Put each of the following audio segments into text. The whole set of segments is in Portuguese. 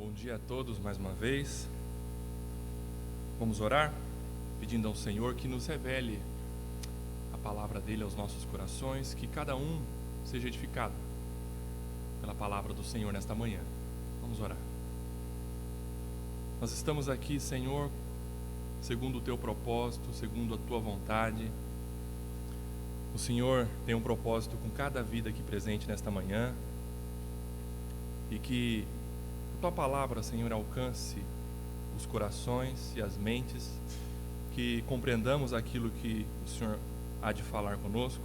Bom dia a todos mais uma vez. Vamos orar, pedindo ao Senhor que nos revele a palavra dele aos nossos corações, que cada um seja edificado pela palavra do Senhor nesta manhã. Vamos orar. Nós estamos aqui, Senhor, segundo o teu propósito, segundo a tua vontade. O Senhor tem um propósito com cada vida aqui presente nesta manhã, e que a tua palavra, Senhor, alcance os corações e as mentes, que compreendamos aquilo que o Senhor há de falar conosco,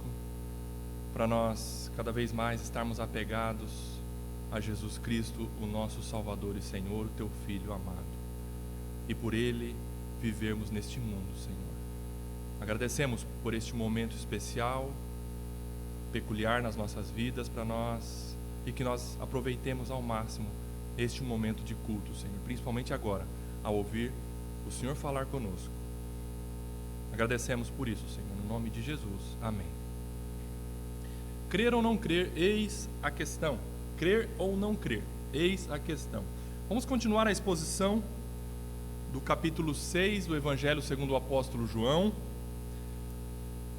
para nós cada vez mais estarmos apegados a Jesus Cristo, o nosso Salvador e Senhor, o teu Filho amado, e por Ele vivermos neste mundo, Senhor. Agradecemos por este momento especial, peculiar nas nossas vidas para nós, e que nós aproveitemos ao máximo este momento de culto, Senhor, principalmente agora, ao ouvir o Senhor falar conosco. Agradecemos por isso, Senhor, no nome de Jesus. Amém. Crer ou não crer, eis a questão. Crer ou não crer, eis a questão. Vamos continuar a exposição do capítulo 6 do Evangelho segundo o apóstolo João.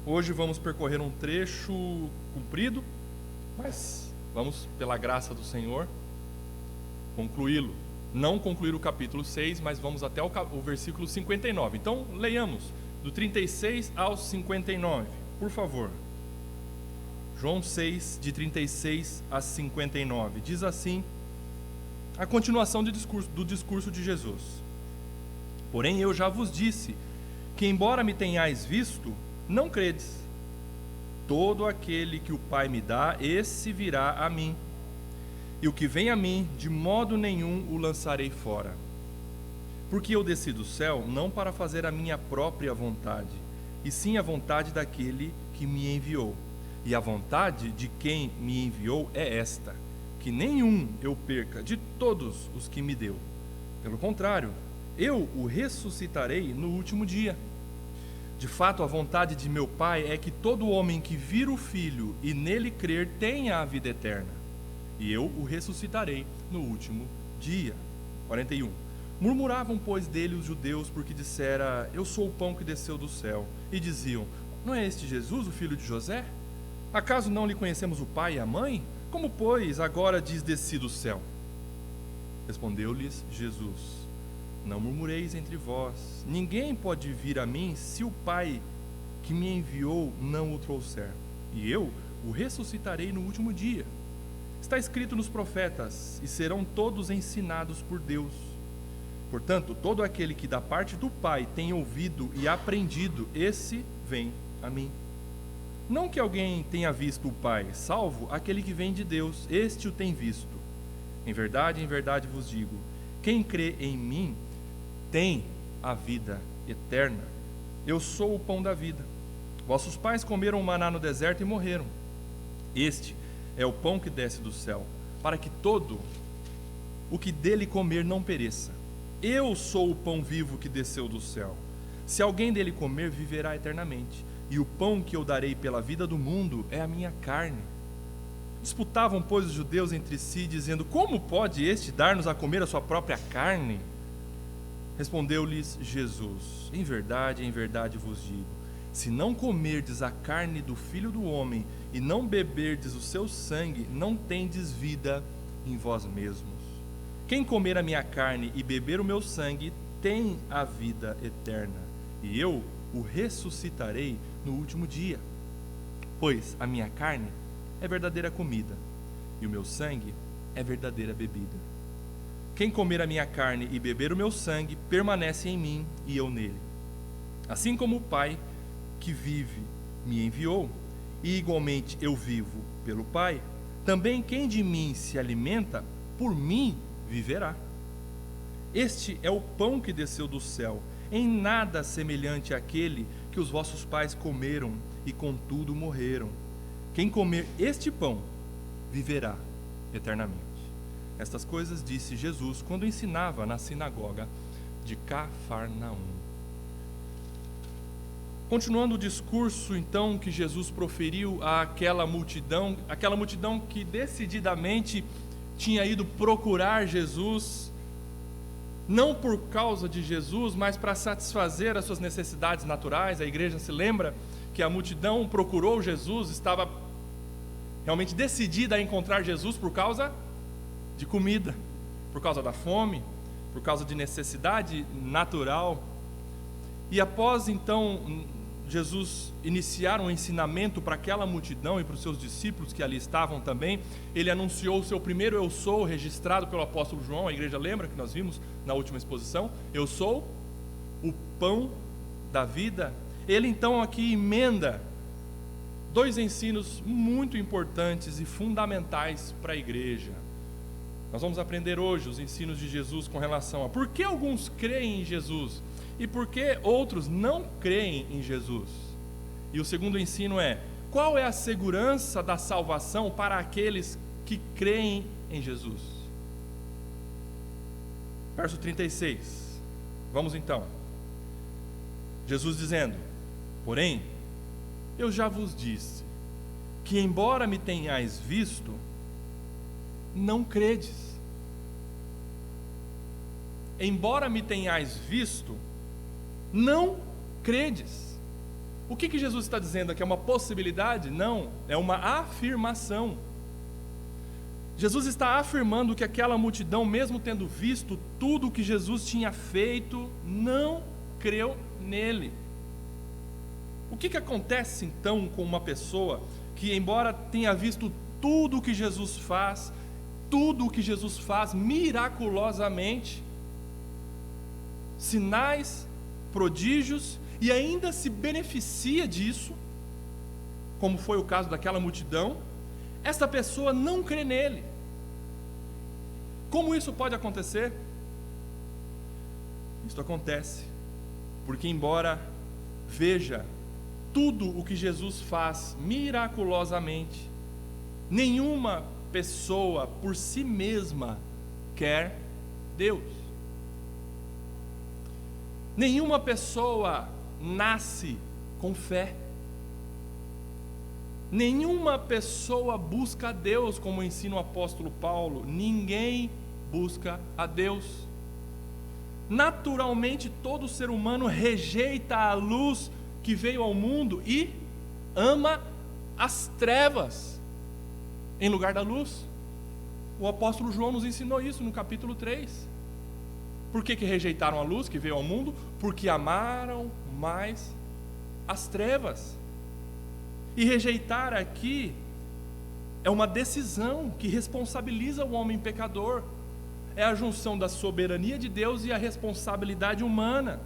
Hoje vamos percorrer um trecho comprido, mas vamos, pela graça do Senhor, concluí-lo. Não concluir o capítulo 6, mas vamos até o versículo 59. Então, leiamos do 36 ao 59, por favor. João 6, de 36 a 59. Diz assim a continuação do discurso de Jesus. Porém, eu já vos disse que, embora me tenhais visto, não credes. Todo aquele que o Pai me dá, esse virá a mim. E o que vem a mim, de modo nenhum o lançarei fora. Porque eu desci do céu não para fazer a minha própria vontade, e sim a vontade daquele que me enviou. E a vontade de quem me enviou é esta, que nenhum eu perca de todos os que me deu. Pelo contrário, eu o ressuscitarei no último dia. De fato, a vontade de meu Pai é que todo homem que vir o Filho e nele crer tenha a vida eterna. E eu o ressuscitarei no último dia. 41. Murmuravam, pois, dele os judeus, porque dissera: eu sou o pão que desceu do céu. E diziam: não é este Jesus, o filho de José? Acaso não lhe conhecemos o pai e a mãe? Como, pois, agora diz: desci do céu? Respondeu-lhes Jesus: não murmureis entre vós. Ninguém pode vir a mim se o Pai que me enviou não o trouxer. E eu o ressuscitarei no último dia. Está escrito nos profetas: e serão todos ensinados por Deus. Portanto, todo aquele que da parte do Pai tem ouvido e aprendido, esse vem a mim. Não que alguém tenha visto o Pai, salvo aquele que vem de Deus, este o tem visto. Em verdade vos digo, quem crê em mim tem a vida eterna. Eu sou o pão da vida. Vossos pais comeram maná no deserto e morreram. Este é o pão que desce do céu, para que todo o que dele comer não pereça. Eu sou o pão vivo que desceu do céu. Se alguém dele comer, viverá eternamente. E o pão que eu darei pela vida do mundo é a minha carne. Disputavam, pois, os judeus entre si, dizendo: como pode este dar-nos a comer a sua própria carne? Respondeu-lhes Jesus: em verdade vos digo, se não comerdes a carne do Filho do Homem e não beberdes o seu sangue, não tendes vida em vós mesmos. Quem comer a minha carne e beber o meu sangue tem a vida eterna, e eu o ressuscitarei no último dia. Pois a minha carne é verdadeira comida, e o meu sangue é verdadeira bebida. Quem comer a minha carne e beber o meu sangue, permanece em mim e eu nele. Assim como o Pai que vive me enviou, e igualmente eu vivo pelo Pai, também quem de mim se alimenta, por mim viverá. Este é o pão que desceu do céu, em nada semelhante àquele que os vossos pais comeram e contudo morreram. Quem comer este pão, viverá eternamente. Estas coisas disse Jesus quando ensinava na sinagoga de Cafarnaum. Continuando o discurso, então, que Jesus proferiu àquela multidão que decididamente tinha ido procurar Jesus não por causa de Jesus, mas para satisfazer as suas necessidades naturais. A igreja se lembra que a multidão procurou Jesus, estava realmente decidida a encontrar Jesus por causa de comida, por causa da fome, por causa de necessidade natural. E após então Jesus iniciar um ensinamento para aquela multidão e para os seus discípulos que ali estavam também, ele anunciou o seu primeiro eu sou, registrado pelo apóstolo João. A igreja lembra que nós vimos na última exposição? Eu sou o pão da vida. Ele então aqui emenda dois ensinos muito importantes e fundamentais para a igreja. Nós vamos aprender hoje os ensinos de Jesus com relação a por que alguns creem em Jesus e por que outros não creem em Jesus. E o segundo ensino é: qual é a segurança da salvação para aqueles que creem em Jesus? Verso 36. Vamos então. Jesus dizendo: porém, eu já vos disse que, embora me tenhais visto, não credes. Embora me tenhais visto, não credes. O que Jesus está dizendo aqui? É uma possibilidade? Não, é uma afirmação. Jesus está afirmando que aquela multidão, mesmo tendo visto tudo o que Jesus tinha feito, não creu nele. O que acontece então com uma pessoa que, embora tenha visto tudo o que Jesus faz miraculosamente, sinais, prodígios, e ainda se beneficia disso, como foi o caso daquela multidão, essa pessoa não crê nele? Como isso pode acontecer? Isso acontece porque, embora veja tudo o que Jesus faz miraculosamente, nenhuma pessoa por si mesma quer Deus. Nenhuma pessoa nasce com fé. Nenhuma pessoa busca a Deus, como ensina o apóstolo Paulo. Ninguém busca a Deus. Naturalmente, todo ser humano rejeita a luz que veio ao mundo e ama as trevas em lugar da luz. O apóstolo João nos ensinou isso no capítulo 3. Por que rejeitaram a luz que veio ao mundo? Porque amaram mais as trevas. E rejeitar aqui é uma decisão que responsabiliza o homem pecador. É a junção da soberania de Deus e a responsabilidade humana.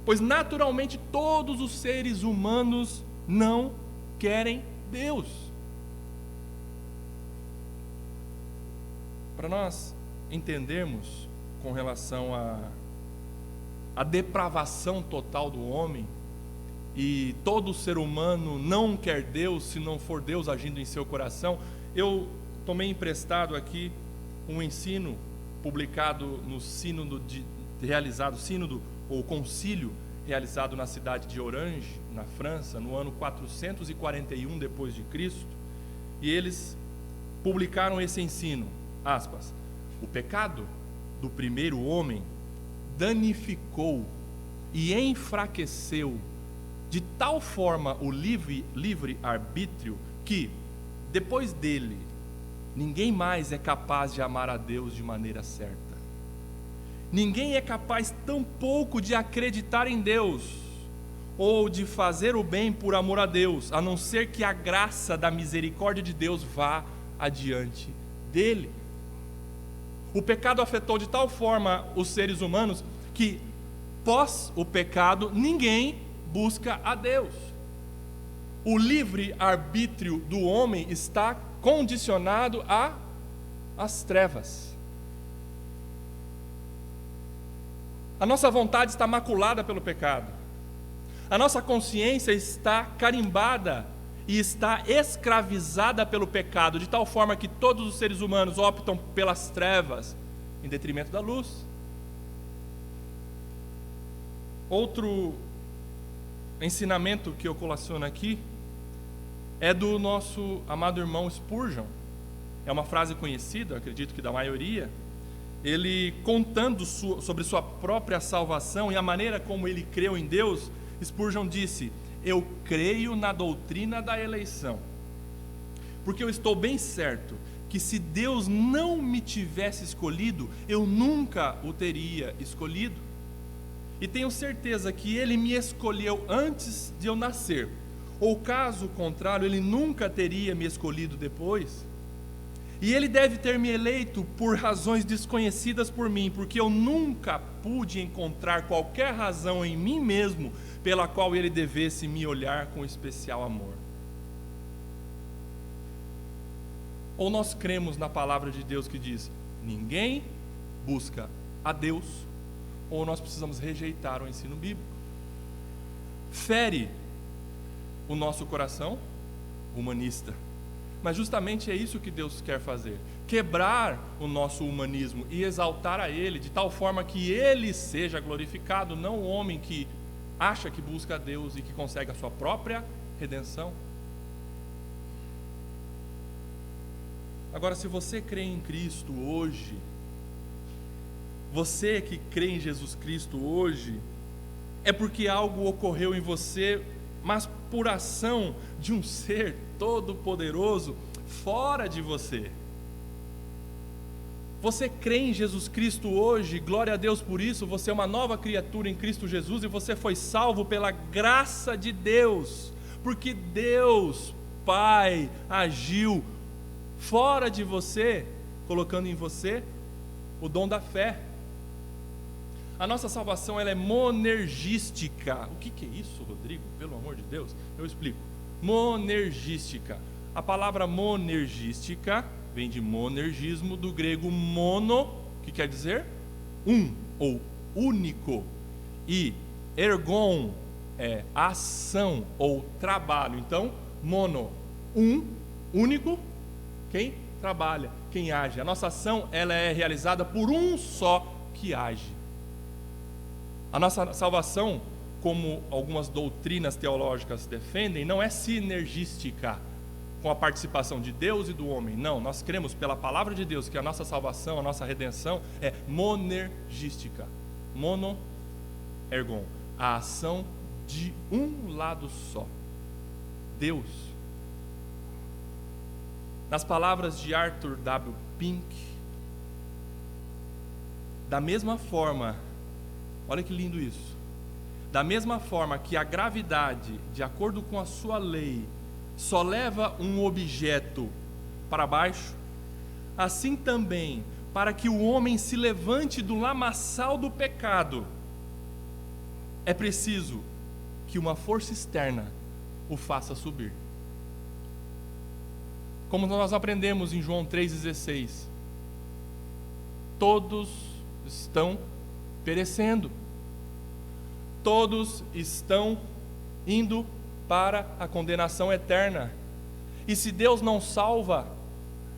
Pois naturalmente todos os seres humanos não querem Deus. Para nós entendermos com relação à depravação total do homem, e todo ser humano não quer Deus se não for Deus agindo em seu coração, eu tomei emprestado aqui um ensino publicado no concílio realizado na cidade de Orange, na França, no ano 441 depois de Cristo, e eles publicaram esse ensino, aspas: o pecado do primeiro homem danificou e enfraqueceu de tal forma o livre-arbítrio que, depois dele, ninguém mais é capaz de amar a Deus de maneira certa. Ninguém é capaz tampouco de acreditar em Deus ou de fazer o bem por amor a Deus, a não ser que a graça da misericórdia de Deus vá adiante dele. O pecado afetou de tal forma os seres humanos que, pós o pecado, ninguém busca a Deus. O livre-arbítrio do homem está condicionado às trevas. A nossa vontade está maculada pelo pecado. A nossa consciência está carimbada e está escravizada pelo pecado, de tal forma que todos os seres humanos optam pelas trevas em detrimento da luz. Outro ensinamento que eu colaciono aqui é do nosso amado irmão Spurgeon. É uma frase conhecida, acredito que da maioria, ele contando sobre sua própria salvação e a maneira como ele creu em Deus, Spurgeon disse: eu creio na doutrina da eleição, porque eu estou bem certo que se Deus não me tivesse escolhido, eu nunca o teria escolhido. E tenho certeza que Ele me escolheu antes de eu nascer, ou caso contrário, Ele nunca teria me escolhido depois. E Ele deve ter me eleito por razões desconhecidas por mim, porque eu nunca pude encontrar qualquer razão em mim mesmo pela qual Ele devesse me olhar com especial amor. Ou nós cremos na palavra de Deus que diz: ninguém busca a Deus, ou nós precisamos rejeitar o ensino bíblico. Fere o nosso coração humanista, mas justamente é isso que Deus quer fazer: quebrar o nosso humanismo e exaltar a Ele, de tal forma que Ele seja glorificado, não o homem que acha que busca a Deus e que consegue a sua própria redenção. Agora, se você crê em Cristo hoje, você que crê em Jesus Cristo hoje, é porque algo ocorreu em você, mas por ação de um ser todo-poderoso fora de você. Você crê em Jesus Cristo hoje, glória a Deus por isso, você é uma nova criatura em Cristo Jesus e você foi salvo pela graça de Deus, porque Deus, Pai, agiu fora de você, colocando em você o dom da fé. A nossa salvação, ela é monergística. O que é isso, Rodrigo? Pelo amor de Deus, eu explico. Monergística. A palavra monergística vem de monergismo, do grego mono, que quer dizer um ou único, e ergon é ação ou trabalho. Então, mono, único, quem trabalha, quem age. A nossa ação, ela é realizada por um só que age. A nossa salvação, como algumas doutrinas teológicas defendem, não é sinergística, com a participação de Deus e do homem. Não, nós cremos pela palavra de Deus que a nossa salvação, a nossa redenção é monergística. Mono, ergon, a ação de um lado só, Deus. Nas palavras de Arthur W. Pink, da mesma forma, olha que lindo isso, da mesma forma que a gravidade, de acordo com a sua lei, só leva um objeto para baixo, assim também, para que o homem se levante do lamaçal do pecado, é preciso que uma força externa o faça subir. Como nós aprendemos em João 3,16, todos estão perecendo, todos estão indo para a condenação eterna. E se Deus não salva,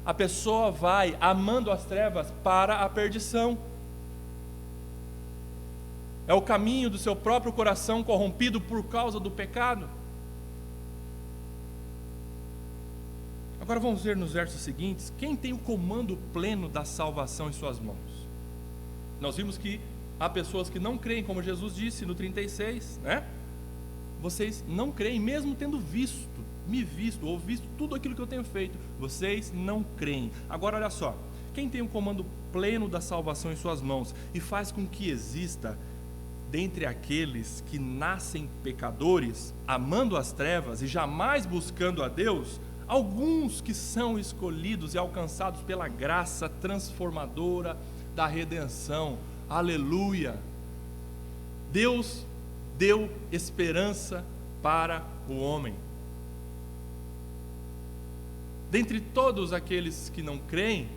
a pessoa vai, amando as trevas, para a perdição. É o caminho do seu próprio coração corrompido por causa do pecado. Agora vamos ver nos versos seguintes, quem tem o comando pleno da salvação em suas mãos. Nós vimos que há pessoas que não creem, como Jesus disse no 36, né? Vocês não creem, mesmo tendo me visto, ou visto tudo aquilo que eu tenho feito, vocês não creem. Agora olha só, quem tem o comando pleno da salvação em suas mãos e faz com que exista, dentre aqueles que nascem pecadores, amando as trevas e jamais buscando a Deus, alguns que são escolhidos e alcançados pela graça transformadora da redenção. Aleluia! Deus deu esperança para o homem. Dentre todos aqueles que não creem,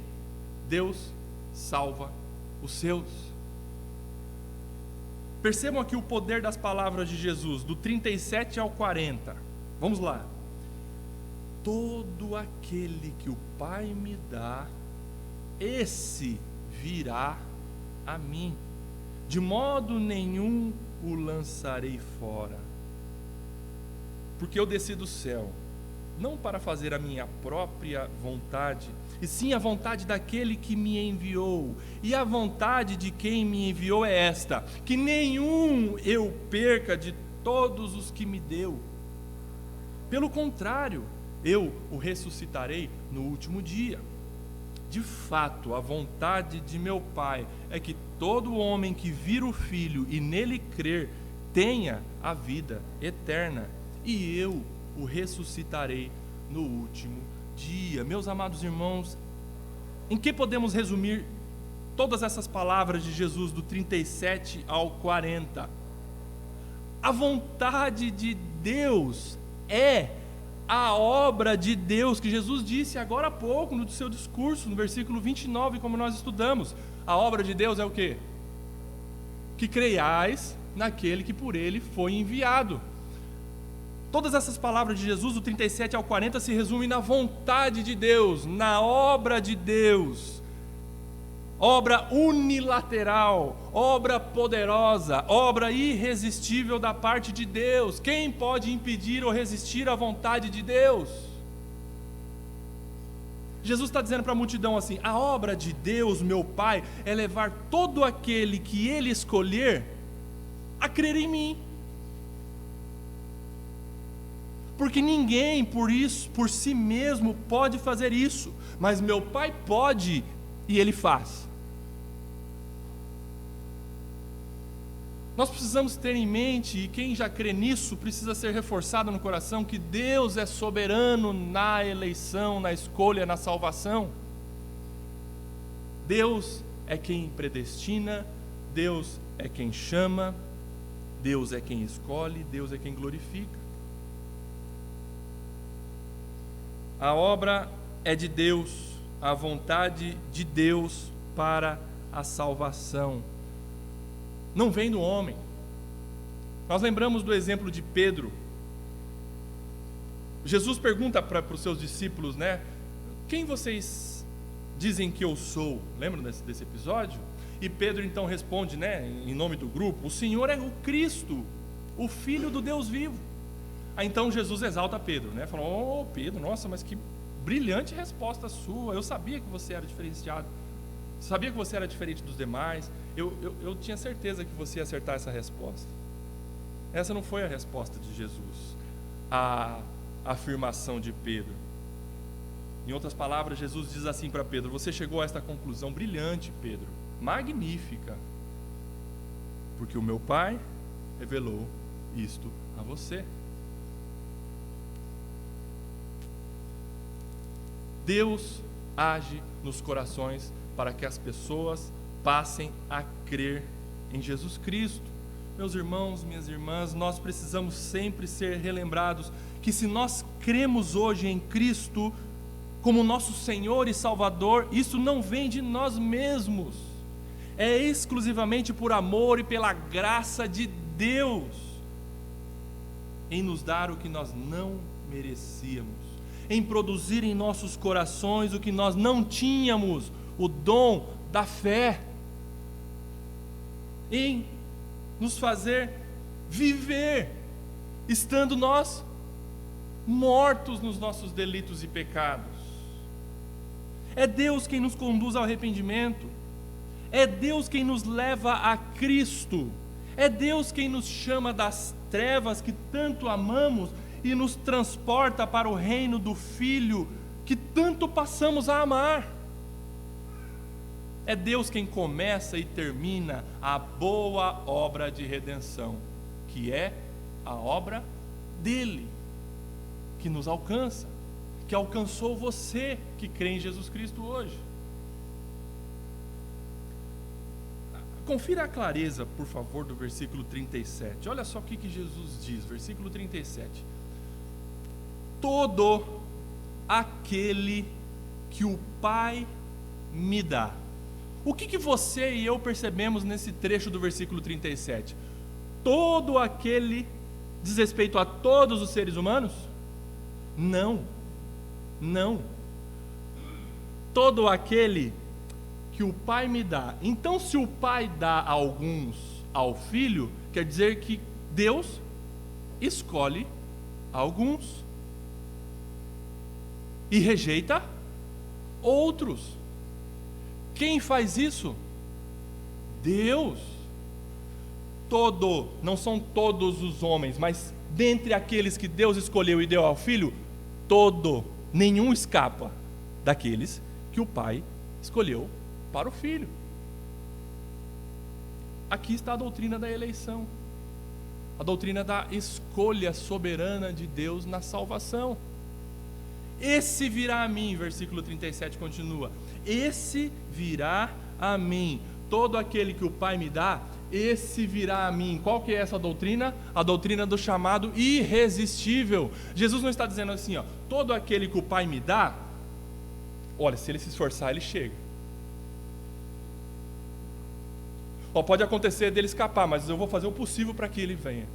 Deus salva os seus. Percebam aqui o poder das palavras de Jesus, do 37 ao 40. Vamos lá. Todo aquele que o Pai me dá, esse virá a mim. De modo nenhum o lançarei fora. Porque eu desci do céu não para fazer a minha própria vontade, e sim a vontade daquele que me enviou. E a vontade de quem me enviou é esta: que nenhum eu perca de todos os que me deu. Pelo contrário, eu o ressuscitarei no último dia. De fato, a vontade de meu Pai é que todo homem que vir o Filho e nele crer tenha a vida eterna, e eu o ressuscitarei no último dia. Meus amados irmãos, em que podemos resumir todas essas palavras de Jesus do 37 ao 40? A vontade de Deus é a obra de Deus, que Jesus disse agora há pouco no seu discurso, no versículo 29, como nós estudamos. A obra de Deus é o quê? Que creiais naquele que por ele foi enviado. Todas essas palavras de Jesus, do 37 ao 40, se resumem na vontade de Deus, na obra de Deus. Obra unilateral, obra poderosa, obra irresistível da parte de Deus. Quem pode impedir ou resistir à vontade de Deus? Jesus está dizendo para a multidão assim: a obra de Deus, meu Pai, é levar todo aquele que Ele escolher a crer em mim. Porque ninguém por si mesmo pode fazer isso, mas meu Pai pode e Ele faz. Nós precisamos ter em mente, e quem já crê nisso precisa ser reforçado no coração, que Deus é soberano na eleição, na escolha, na salvação. Deus é quem predestina, Deus é quem chama, Deus é quem escolhe, Deus é quem glorifica. A obra é de Deus, a vontade de Deus para a salvação. Não vem do homem. Nós lembramos do exemplo de Pedro. Jesus pergunta para os seus discípulos, né? Quem vocês dizem que eu sou? Lembram desse episódio? E Pedro então responde, né, em nome do grupo: o Senhor é o Cristo, o Filho do Deus vivo. Aí então Jesus exalta Pedro, né? Falou: oh Pedro, nossa, mas que brilhante resposta sua. Eu sabia que você era diferenciado. Sabia que você era diferente dos demais. Eu tinha certeza que você ia acertar essa resposta. Essa não foi a resposta de Jesus, a afirmação de Pedro. Em outras palavras, Jesus diz assim para Pedro: você chegou a esta conclusão brilhante, Pedro, magnífica, porque o meu Pai revelou isto a você. Deus age nos corações para que as pessoas passem a crer em Jesus Cristo. Meus irmãos, minhas irmãs, nós precisamos sempre ser relembrados que se nós cremos hoje em Cristo como nosso Senhor e Salvador, isso não vem de nós mesmos, é exclusivamente por amor e pela graça de Deus em nos dar o que nós não merecíamos, em produzir em nossos corações o que nós não tínhamos, o dom da fé, em nos fazer viver, estando nós mortos nos nossos delitos e pecados. É Deus quem nos conduz ao arrependimento, é Deus quem nos leva a Cristo, é Deus quem nos chama das trevas que tanto amamos e nos transporta para o reino do Filho que tanto passamos a amar. É Deus quem começa e termina a boa obra de redenção, que é a obra dele, que nos alcança, que alcançou você que crê em Jesus Cristo hoje. Confira a clareza, por favor, do versículo 37. Olha só o que Jesus diz, versículo 37. Todo aquele que o Pai me dá. O que você e eu percebemos nesse trecho do versículo 37? Todo aquele diz respeito a todos os seres humanos? Não, não. Todo aquele que o Pai me dá. Então, se o Pai dá a alguns ao Filho, quer dizer que Deus escolhe alguns. e rejeita outros. Quem faz isso? Deus. Não são todos os homens, mas dentre aqueles que Deus escolheu e deu ao Filho, nenhum escapa daqueles que o Pai escolheu para o Filho. Aqui está a doutrina da eleição, a doutrina da escolha soberana de Deus na salvação. Esse virá a mim, versículo 37 continua, esse virá a mim, todo aquele que o Pai me dá, esse virá a mim. Qual que é essa doutrina? A doutrina do chamado irresistível. Jesus não está dizendo assim, todo aquele que o Pai me dá, olha, se ele se esforçar, ele chega. Pode acontecer dele escapar, mas eu vou fazer o possível para que ele venha.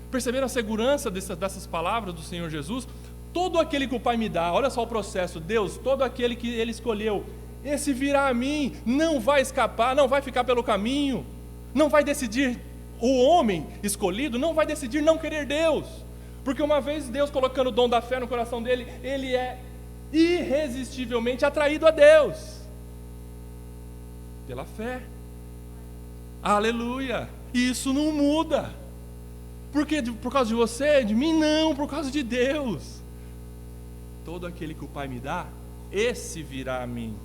Perceberam a segurança dessas palavras do Senhor Jesus? Todo aquele que o Pai me dá, olha só o processo, Deus, todo aquele que Ele escolheu, esse virá a mim, não vai escapar, não vai ficar pelo caminho, não vai decidir, o homem escolhido não vai decidir não querer Deus, porque uma vez Deus colocando o dom da fé no coração dele, ele é irresistivelmente atraído a Deus, pela fé, aleluia, e isso não muda, porque por causa de você, de mim não, por causa de Deus. Todo aquele que o Pai me dá, esse virá a mim.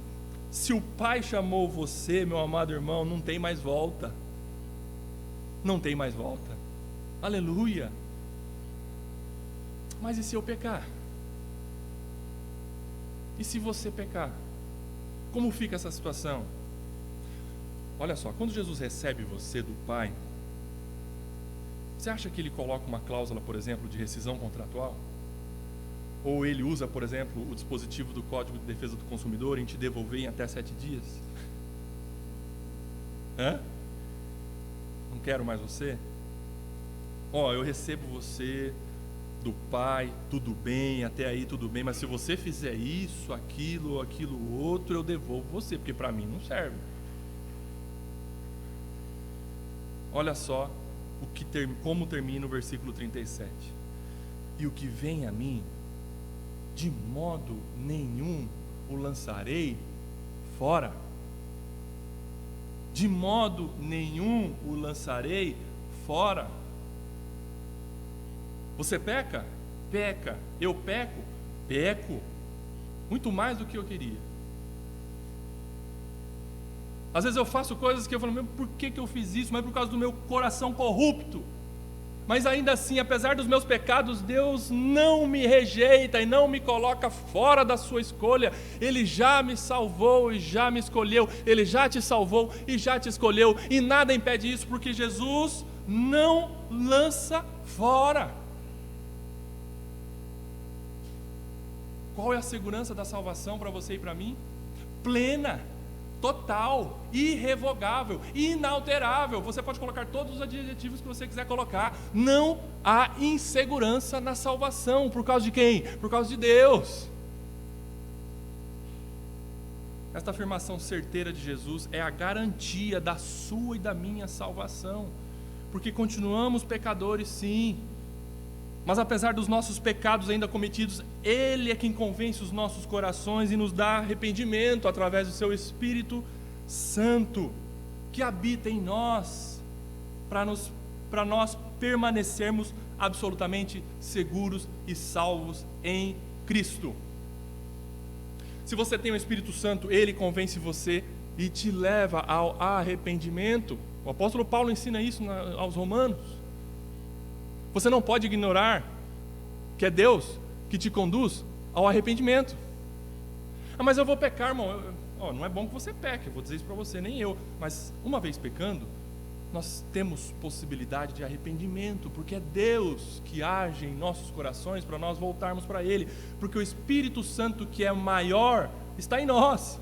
Se o Pai chamou você, meu amado irmão, não tem mais volta. Não tem mais volta. Aleluia. Mas e se eu pecar? E se você pecar? Como fica essa situação? Olha só, quando Jesus recebe você do Pai, você acha que ele coloca uma cláusula, por exemplo, de rescisão contratual? Ou ele usa, por exemplo, o dispositivo do Código de Defesa do Consumidor em te devolver em até 7 dias? Não quero mais você? Eu recebo você do Pai, tudo bem, até aí tudo bem, mas se você fizer isso, aquilo outro, eu devolvo você, porque para mim não serve. Olha só como termina o versículo 37. E o que vem a mim, de modo nenhum o lançarei fora. De modo nenhum o lançarei fora. Você peca? Peca. Eu peco? Peco. Muito mais do que eu queria. Às vezes eu faço coisas que eu falo, por que eu fiz isso? Mas por causa do meu coração corrupto. Mas ainda assim, apesar dos meus pecados, Deus não me rejeita e não me coloca fora da sua escolha. Ele já me salvou e já me escolheu. Ele já te salvou e já te escolheu. E nada impede isso, porque Jesus não lança fora. Qual é a segurança da salvação para você e para mim? Plena, total, irrevogável, inalterável. Você pode colocar todos os adjetivos que você quiser colocar. Não há insegurança na salvação. Por causa de quem? Por causa de Deus. Esta afirmação certeira de Jesus é a garantia da sua e da minha salvação. Porque continuamos pecadores, sim. Mas apesar dos nossos pecados ainda cometidos, Ele é quem convence os nossos corações e nos dá arrependimento através do Seu Espírito Santo, que habita em nós, para nós permanecermos absolutamente seguros e salvos em Cristo. Se você tem o Espírito Santo, Ele convence você e te leva ao arrependimento. O apóstolo Paulo ensina isso aos Romanos. Você não pode ignorar que é Deus que te conduz ao arrependimento. Mas eu vou pecar, irmão. Não é bom que você peque, eu vou dizer isso para você, nem eu. Mas uma vez pecando, nós temos possibilidade de arrependimento, porque é Deus que age em nossos corações para nós voltarmos para Ele, porque o Espírito Santo, que é maior, está em nós,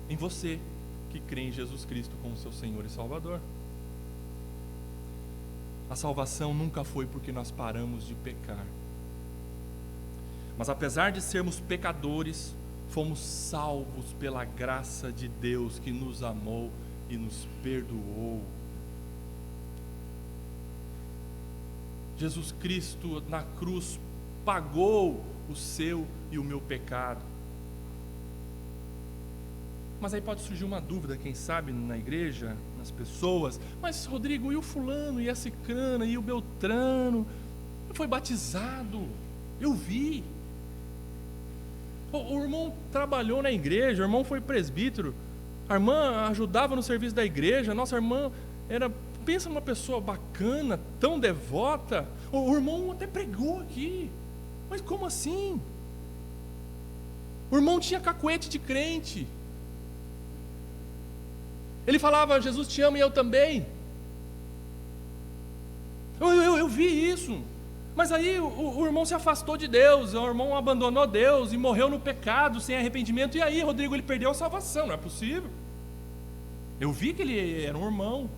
em você que crê em Jesus Cristo como seu Senhor e Salvador. A salvação nunca foi porque nós paramos de pecar, mas apesar de sermos pecadores, fomos salvos pela graça de Deus que nos amou e nos perdoou. Jesus Cristo na cruz pagou o seu e o meu pecado. Mas aí pode surgir uma dúvida, quem sabe, na igreja, nas pessoas: mas Rodrigo, e o fulano, e a cicrana, e o Beltrano? Foi batizado, eu vi. O irmão trabalhou na igreja, o irmão foi presbítero, a irmã ajudava no serviço da igreja, nossa irmã era, pensa numa pessoa bacana, tão devota. O irmão até pregou aqui, mas como assim? O irmão tinha cacuete de crente, ele falava: Jesus te ama e eu também. Eu vi isso. Mas aí o irmão se afastou de Deus, o irmão abandonou Deus e morreu no pecado, sem arrependimento. E aí, Rodrigo, ele perdeu a salvação? Não é possível. Eu vi que ele era um irmão,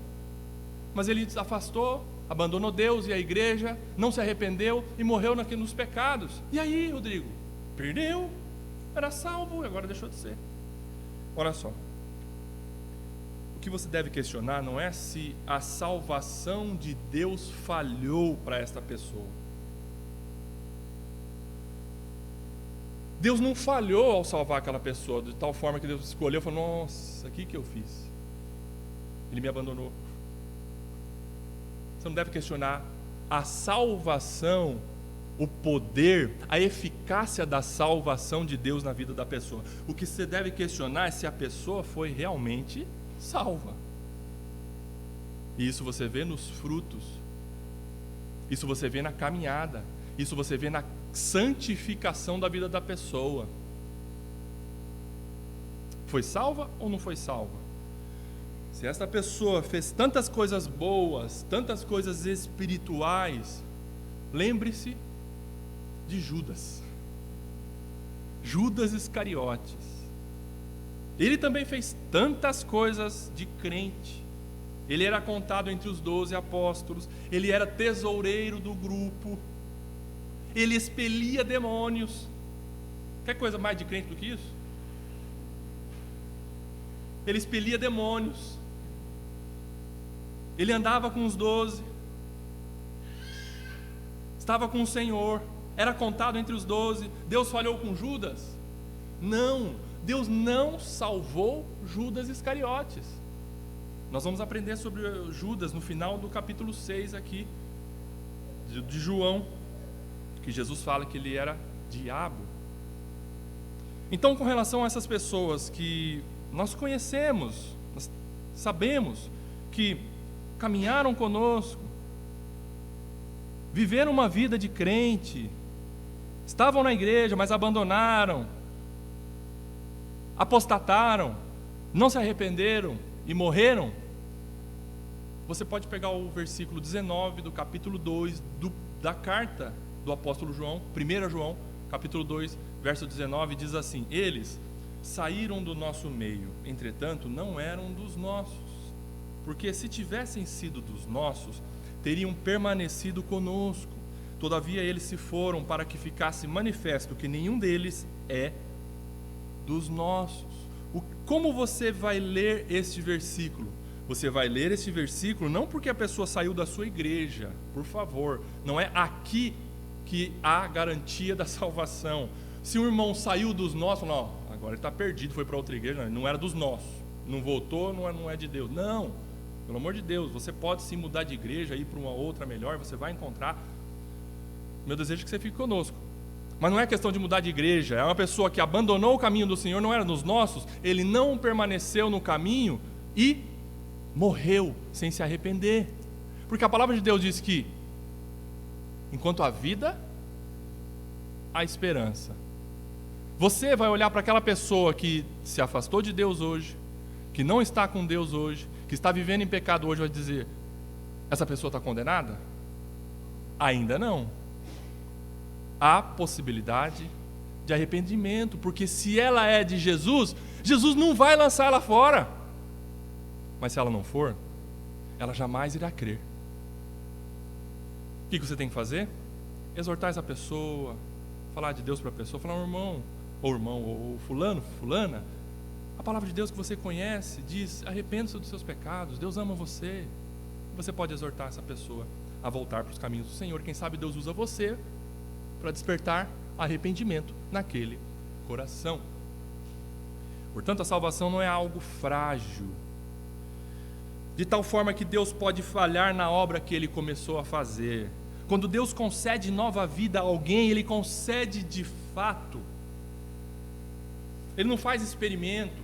mas ele se afastou, abandonou Deus e a igreja, não se arrependeu e morreu nos pecados. E aí, Rodrigo? Perdeu, era salvo e agora deixou de ser. Olha só, o que você deve questionar não é se a salvação de Deus falhou para esta pessoa. Deus não falhou ao salvar aquela pessoa, de tal forma que Deus escolheu e falou: nossa, o que eu fiz? Ele me abandonou. Você não deve questionar a salvação, o poder, a eficácia da salvação de Deus na vida da pessoa. O que você deve questionar é se a pessoa foi realmente salva. E isso você vê nos frutos, isso você vê na caminhada, isso você vê na santificação da vida da pessoa. Foi salva ou não foi salva? Se essa pessoa fez tantas coisas boas, tantas coisas espirituais, lembre-se de Judas Iscariotes. Ele também fez tantas coisas de crente. Ele era contado entre os 12 apóstolos, ele era tesoureiro do grupo, ele expelia demônios. Quer coisa mais de crente do que isso? Ele expelia demônios, ele andava com os 12, estava com o Senhor, era contado entre os 12. Deus falhou com Judas? Não, Deus não salvou Judas Iscariotes. Nós vamos aprender sobre Judas no final do capítulo 6 aqui, de João, que Jesus fala que ele era diabo. Então, com relação a essas pessoas que nós conhecemos, nós sabemos que caminharam conosco, viveram uma vida de crente, estavam na igreja, mas abandonaram, apostataram, não se arrependeram e morreram. Você pode pegar o versículo 19 do capítulo 2 da carta do apóstolo João, 1 João, capítulo 2, verso 19, diz assim: eles saíram do nosso meio, entretanto não eram dos nossos, porque se tivessem sido dos nossos, teriam permanecido conosco. Todavia eles se foram para que ficasse manifesto que nenhum deles é dos nossos. Como você vai ler este versículo? Você vai ler este versículo não porque a pessoa saiu da sua igreja, por favor, não é aqui que há garantia da salvação. Se o irmão saiu dos nossos, não, agora ele está perdido, foi para outra igreja, não era dos nossos, não voltou, não é de Deus. Não, pelo amor de Deus, você pode sim mudar de igreja, ir para uma outra melhor, você vai encontrar. Meu desejo é que você fique conosco. Mas não é questão de mudar de igreja, é uma pessoa que abandonou o caminho do Senhor, não era dos nossos, ele não permaneceu no caminho e morreu sem se arrepender. Porque a palavra de Deus diz que enquanto há vida, há esperança. Você vai olhar para aquela pessoa que se afastou de Deus hoje, que não está com Deus hoje, que está vivendo em pecado hoje, vai dizer: essa pessoa está condenada? Ainda não. Há possibilidade de arrependimento, porque se ela é de Jesus, Jesus não vai lançar ela fora. Mas se ela não for, ela jamais irá crer. O que você tem que fazer? Exortar essa pessoa, falar de Deus para a pessoa, falar: irmão, ou fulano, fulana, a palavra de Deus que você conhece diz: arrependa-se dos seus pecados, Deus ama você. Você pode exortar essa pessoa a voltar para os caminhos do Senhor. Quem sabe Deus usa você para despertar arrependimento naquele coração. Portanto, a salvação não é algo frágil, de tal forma que Deus pode falhar na obra que Ele começou a fazer. Quando Deus concede nova vida a alguém, Ele concede de fato. Ele não faz experimento.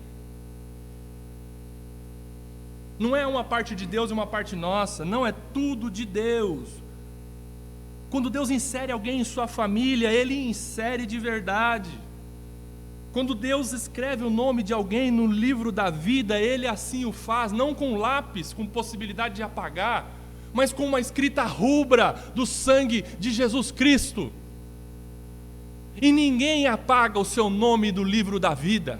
Não é uma parte de Deus e uma parte nossa, não, é tudo de Deus. Quando Deus insere alguém em sua família, Ele insere de verdade. Quando Deus escreve o nome de alguém no livro da vida, Ele assim o faz, não com lápis, com possibilidade de apagar, mas com uma escrita rubra do sangue de Jesus Cristo. E ninguém apaga o seu nome do livro da vida.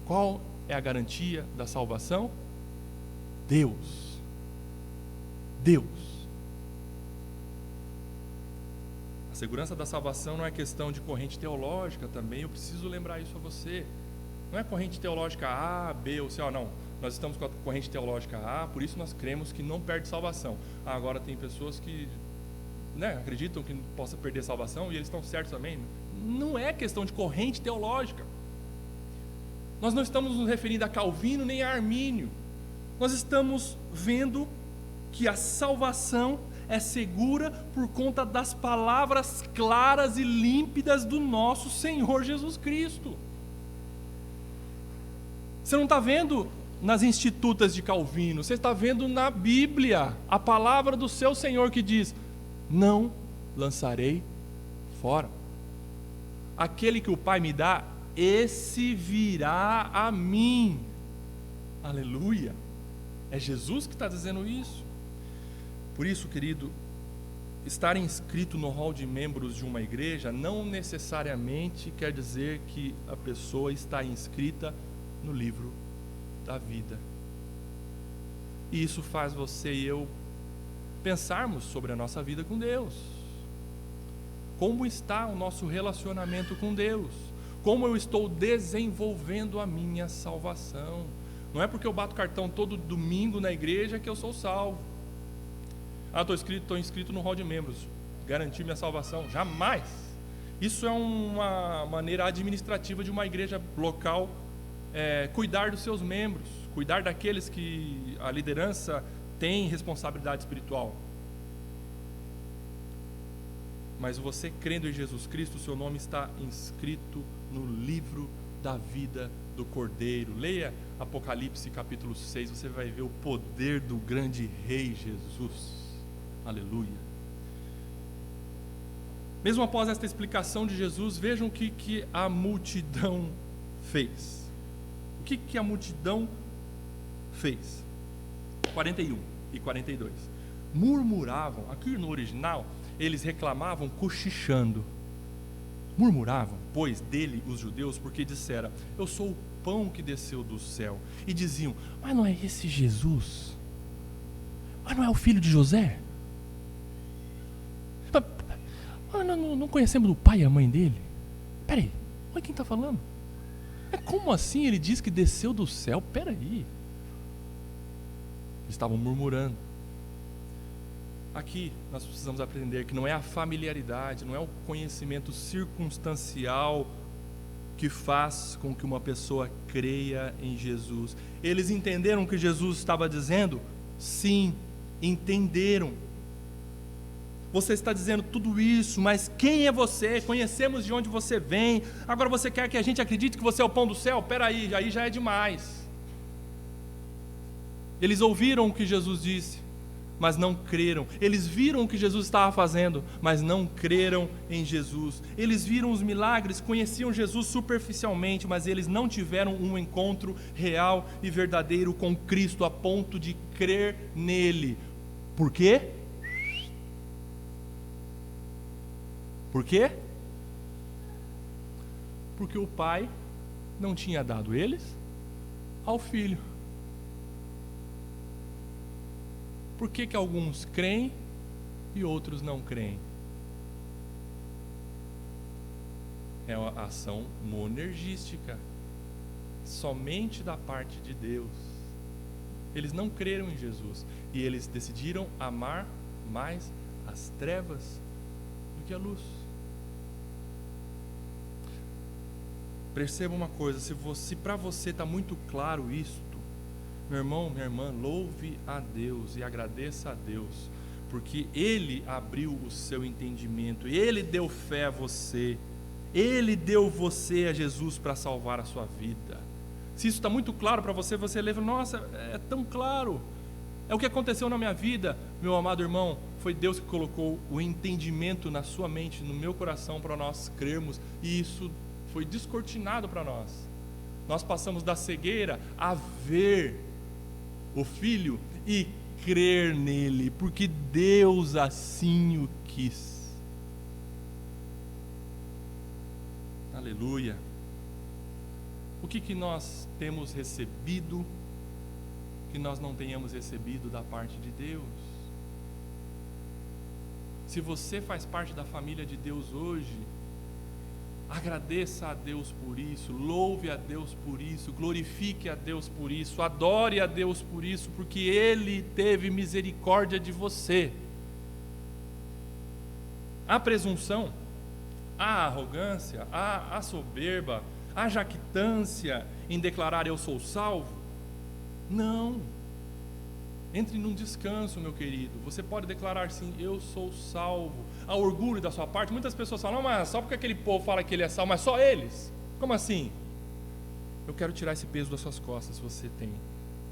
Qual é a garantia da salvação? Deus. Deus. A segurança da salvação não é questão de corrente teológica também, eu preciso lembrar isso a você. Não é corrente teológica A, B ou C, não. Nós estamos com a corrente teológica A, por isso nós cremos que não perde salvação. Agora tem pessoas que acreditam que possa perder salvação e eles estão certos também. Não é questão de corrente teológica. Nós não estamos nos referindo a Calvino nem a Armínio. Nós estamos vendo que a salvação é segura por conta das palavras claras e límpidas do nosso Senhor Jesus Cristo. Você não está vendo nas institutas de Calvino, você está vendo na Bíblia, a palavra do seu Senhor que diz: não lançarei fora. Aquele que o Pai me dá, esse virá a mim. Aleluia. É Jesus que está dizendo isso. Por isso, querido, estar inscrito no hall de membros de uma igreja não necessariamente quer dizer que a pessoa está inscrita no livro da vida. E isso faz você e eu pensarmos sobre a nossa vida com Deus. Como está o nosso relacionamento com Deus? Como eu estou desenvolvendo a minha salvação? Não é porque eu bato cartão todo domingo na igreja que eu sou salvo. Estou inscrito no hall de membros, garantir minha salvação? Jamais. Isso é uma maneira administrativa de uma igreja local cuidar dos seus membros, cuidar daqueles que a liderança tem responsabilidade espiritual. Mas você crendo em Jesus Cristo, o seu nome está inscrito no livro da vida do Cordeiro. Leia Apocalipse capítulo 6, você vai ver o poder do grande Rei Jesus. Aleluia. Mesmo após esta explicação de Jesus, vejam o que a multidão fez. O que a multidão fez? 41 e 42. Murmuravam, aqui no original, eles reclamavam cochichando. Murmuravam, pois, dele os judeus, porque disseram: eu sou o pão que desceu do céu. E diziam: mas não é esse Jesus? Mas não é o filho de José? Não conhecemos o pai e a mãe dele? Peraí, olha quem está falando. Como assim ele diz que desceu do céu? Peraí. Eles estavam murmurando. Aqui nós precisamos aprender que não é a familiaridade, não é o conhecimento circunstancial que faz com que uma pessoa creia em Jesus. Eles entenderam o que Jesus estava dizendo? Sim, entenderam. Você está dizendo tudo isso, mas quem é você? Conhecemos de onde você vem. Agora você quer que a gente acredite que você é o pão do céu? Peraí, aí já é demais. Eles ouviram o que Jesus disse, mas não creram. Eles viram o que Jesus estava fazendo, mas não creram em Jesus. Eles viram os milagres, conheciam Jesus superficialmente, mas eles não tiveram um encontro real e verdadeiro com Cristo a ponto de crer nele. Por quê? Por quê? Porque o Pai não tinha dado eles ao Filho. Por que alguns creem e outros não creem? É uma ação monergística, somente da parte de Deus. eles não creram em Jesus. E eles decidiram amar mais as trevas do que a luz. Perceba uma coisa, se para você está muito claro isto, meu irmão, minha irmã, louve a Deus e agradeça a Deus, porque Ele abriu o seu entendimento, Ele deu fé a você, Ele deu você a Jesus para salvar a sua vida. Se isso está muito claro para você, você leva, nossa, é tão claro, é o que aconteceu na minha vida, meu amado irmão, foi Deus que colocou o entendimento na sua mente, no meu coração, para nós crermos, e isso foi descortinado para nós. Nós passamos da cegueira a ver o Filho e crer nele, porque Deus assim o quis. Aleluia. O que nós temos recebido que nós não tenhamos recebido da parte de Deus? Se você faz parte da família de Deus hoje, agradeça a Deus por isso, louve a Deus por isso, glorifique a Deus por isso, adore a Deus por isso, porque Ele teve misericórdia de você. A presunção, a arrogância, a soberba, a jactância em declarar eu sou salvo, não. Entre num descanso, meu querido. Você pode declarar sim, eu sou salvo. Há orgulho da sua parte. Muitas pessoas falam, não, mas só porque aquele povo fala que ele é salvo, mas só eles. Como assim? Eu quero tirar esse peso das suas costas, se você tem.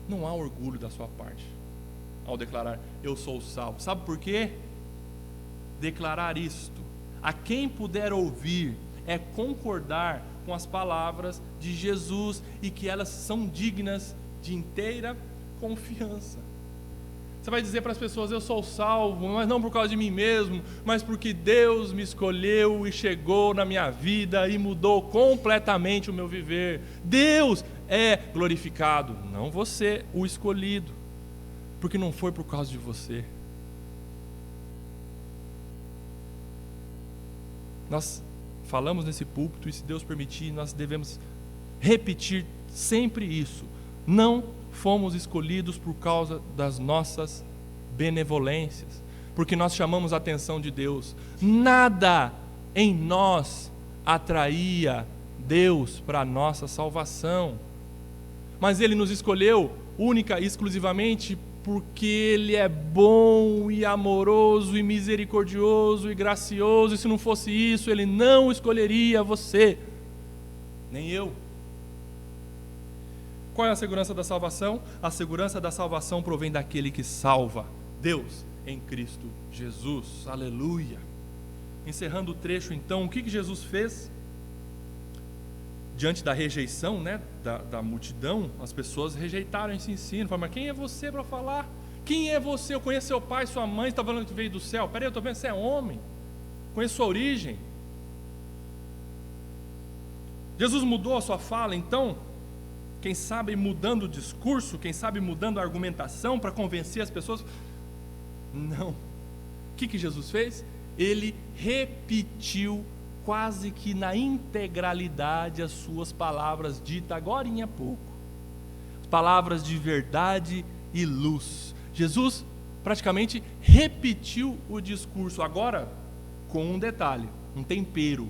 Não há orgulho da sua parte ao declarar, eu sou salvo. Sabe por quê? Declarar isto, a quem puder ouvir, é concordar com as palavras de Jesus e que elas são dignas de inteira confiança. Você vai dizer para as pessoas, eu sou salvo, mas não por causa de mim mesmo, mas porque Deus me escolheu e chegou na minha vida e mudou completamente o meu viver. Deus é glorificado, não você, o escolhido, porque não foi por causa de você. Nós falamos nesse púlpito e, se Deus permitir, nós devemos repetir sempre isso. Não fomos escolhidos por causa das nossas benevolências, porque nós chamamos a atenção de Deus. Nada em nós atraía Deus para a nossa salvação, mas Ele nos escolheu única e exclusivamente porque Ele é bom e amoroso e misericordioso e gracioso, e se não fosse isso, Ele não escolheria você, nem eu. Qual é a segurança da salvação? A segurança da salvação provém daquele que salva, Deus em Cristo Jesus. Aleluia. Encerrando o trecho então, o que Jesus fez? Diante da rejeição, da multidão, as pessoas rejeitaram esse ensino. Falaram, mas quem é você para falar? Quem é você? Eu conheço seu pai, sua mãe, está falando que veio do céu. Peraí, eu estou vendo que você é homem. Conheço sua origem. Jesus mudou a sua fala, então, quem sabe mudando o discurso, quem sabe mudando a argumentação para convencer as pessoas. Não. O que Jesus fez? Ele repetiu quase que na integralidade as suas palavras ditas agorinha há pouco. Palavras de verdade e luz. Jesus praticamente repetiu o discurso, agora com um detalhe, um tempero,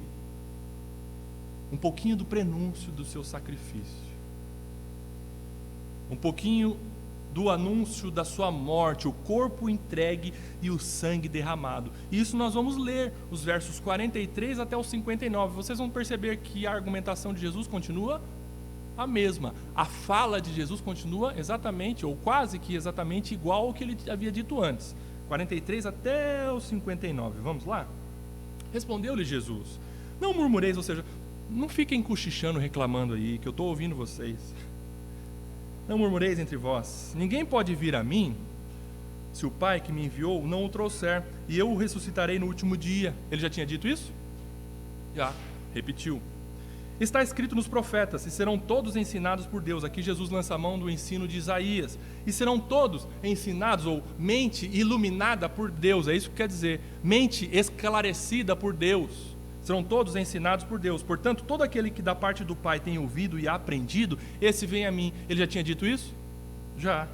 um pouquinho do prenúncio do seu sacrifício. Um pouquinho do anúncio da sua morte, o corpo entregue e o sangue derramado. E isso nós vamos ler, os versos 43 até os 59. Vocês vão perceber que a argumentação de Jesus continua a mesma. A fala de Jesus continua exatamente, ou quase que exatamente igual ao que ele havia dito antes. 43 até os 59. Vamos lá? Respondeu-lhe Jesus, não murmureis, ou seja, não fiquem cochichando, reclamando aí, que eu estou ouvindo vocês. Não murmureis entre vós, ninguém pode vir a mim, se o Pai que me enviou não o trouxer, e eu o ressuscitarei no último dia. Ele já tinha dito isso? Já, repetiu. Está escrito nos profetas, e serão todos ensinados por Deus. Aqui Jesus lança a mão do ensino de Isaías. E serão todos ensinados, ou mente iluminada por Deus, é isso que quer dizer, mente esclarecida por Deus. Serão todos ensinados por Deus. Portanto, todo aquele que da parte do Pai tem ouvido e aprendido, esse vem a mim. Ele já tinha dito isso? Já.